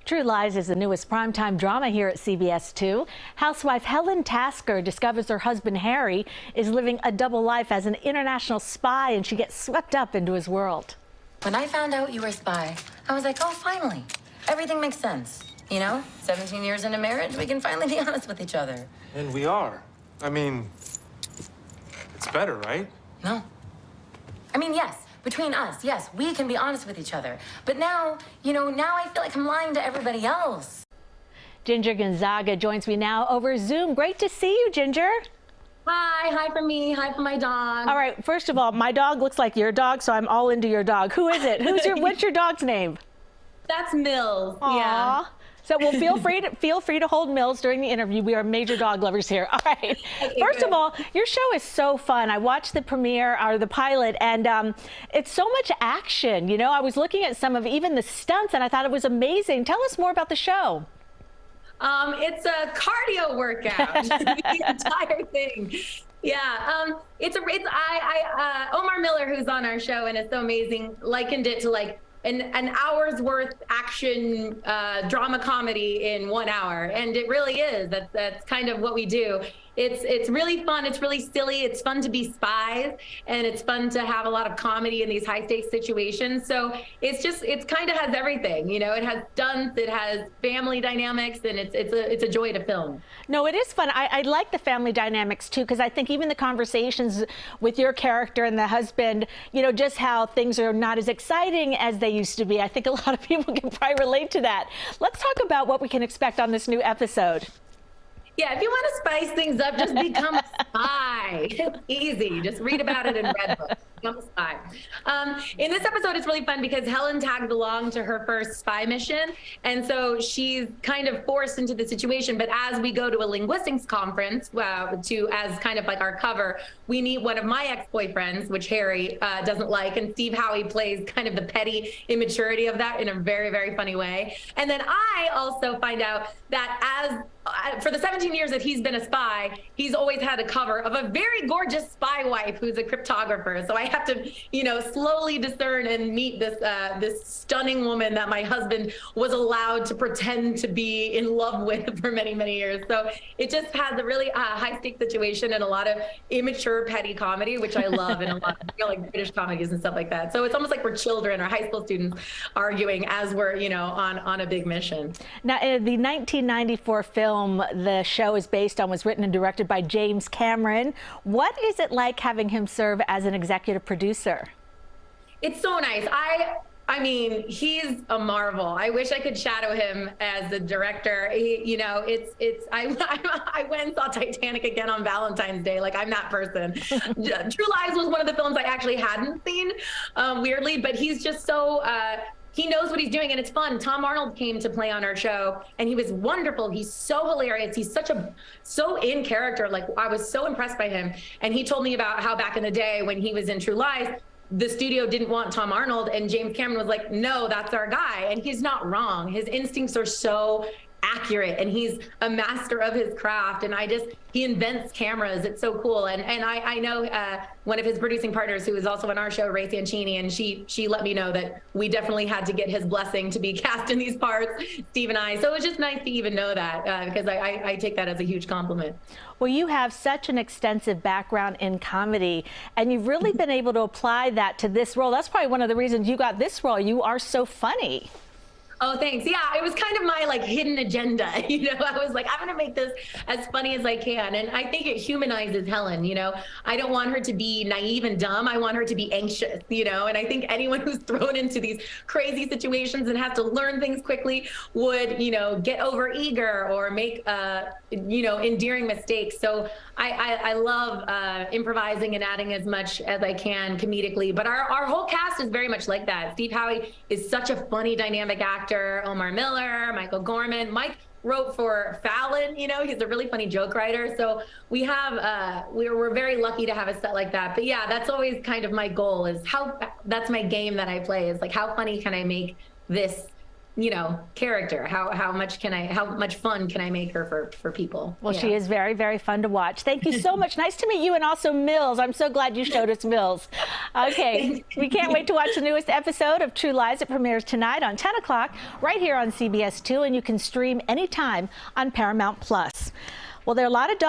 True Lies is the newest primetime drama here at CBS 2. Housewife Helen Tasker discovers her husband Harry is living a double life as an international spy, and she gets swept up into his world. When I found out you were a spy, I was like, oh, finally. Everything makes sense. You know, 17 years into marriage, we can finally be honest with each other. And we are. I mean, it's better, right? No. I mean, yes. Between us, yes, we can be honest with each other. But now, now I feel like I'm lying to everybody else. Ginger Gonzaga joins me now over Zoom. Great to see you, Ginger. Hi from me, hi from my dog. All right, first of all, my dog looks like your dog, so I'm all into your dog. Who is it? What's your dog's name? That's Mills. Aww. Yeah. So we'll feel free to hold Mills during the interview. We are major dog lovers here. All right. Okay, First good. of all, your show is so fun. I watched the premiere or the pilot, and it's so much action. You know, I was looking at some of even the stunts, and I thought it was amazing. Tell us more about the show. It's a cardio workout. The entire thing. Yeah. Omar Miller, who's on our show and is so amazing, likened it to like an hour's worth action drama comedy in 1 hour, and it really is. That's kind of what we do. It's really fun. It's really silly. It's fun to be spies, and it's fun to have a lot of comedy in these high stakes situations. So it kind of has everything. You know, it has stunts, it has family dynamics, and it's a joy to film. No, it is fun. I like the family dynamics too, because I think even the conversations with your character and the husband, you know, just how things are not as exciting as they used to be. I think a lot of people can probably relate to that. Let's talk about what we can expect on this new episode. Yeah, if you want to spice things up, just become a spy. It's easy. Just read about it in Redbook. Become a spy. In this episode, it's really fun because Helen tagged along to her first spy mission, and so she's kind of forced into the situation. But as we go to a linguistics conference, as kind of like our cover, we meet one of my ex-boyfriends, which Harry doesn't like, and Steve Howey plays kind of the petty immaturity of that in a very, very funny way. And then I also find out that for the 17 years that he's been a spy, he's always had a cover of a very gorgeous spy wife who's a cryptographer. So I have to, slowly discern and meet this stunning woman that my husband was allowed to pretend to be in love with for many, many years. So it just has a really high stakes situation and a lot of immature, petty comedy, which I love, and a lot of like British comedies and stuff like that. So it's almost like we're children or high school students arguing as we're, on a big mission. Now, the 1994 film the show is based on was written and directed by James Cameron. What is it like having him serve as an executive producer? It's so nice. I mean, he's a marvel. I wish I could shadow him as the director. I went and saw Titanic again on Valentine's Day. Like, I'm that person. True Lies was one of the films I actually hadn't seen, weirdly, but he's just so, he knows what he's doing, and it's fun. Tom Arnold came to play on our show, and he was wonderful. He's so hilarious. He's so in character. Like, I was so impressed by him. And he told me about how back in the day when he was in True Lies, the studio didn't want Tom Arnold, and James Cameron was like, no, that's our guy. And he's not wrong. His instincts are so accurate, and he's a master of his craft, and he invents cameras. It's so cool. And I know one of his producing partners who is also on our show, Ray Sancini, and she let me know that we definitely had to get his blessing to be cast in these parts, Steve and I. So it was just nice to even know that, because I take that as a huge compliment. Well, you have such an extensive background in comedy, and you've really been able to apply that to this role. That's probably one of the reasons you got this role. You are so funny. Oh, thanks. Yeah, it was kind of my hidden agenda. I was like, I'm going to make this as funny as I can. And I think it humanizes Helen. I don't want her to be naive and dumb. I want her to be anxious, and I think anyone who's thrown into these crazy situations and has to learn things quickly would, get over eager or make, endearing mistakes. So I love improvising and adding as much as I can comedically. But our whole cast is very much like that. Steve Howey is such a funny, dynamic actor. Omar Miller, Michael Gorman. Mike wrote for Fallon, he's a really funny joke writer. So we have, we're very lucky to have a set like that. But yeah, that's always kind of my goal, is that's my game that I play, is like, how funny can I make this character. How much fun can I make her for people? Well, she is very, very fun to watch. Thank you so much. Nice to meet you, and also Mills. I'm so glad you showed us Mills. Okay, we can't wait to watch the newest episode of True Lies. It premieres tonight on 10 o'clock right here on CBS 2, and you can stream anytime on Paramount Plus. Well, there are a lot of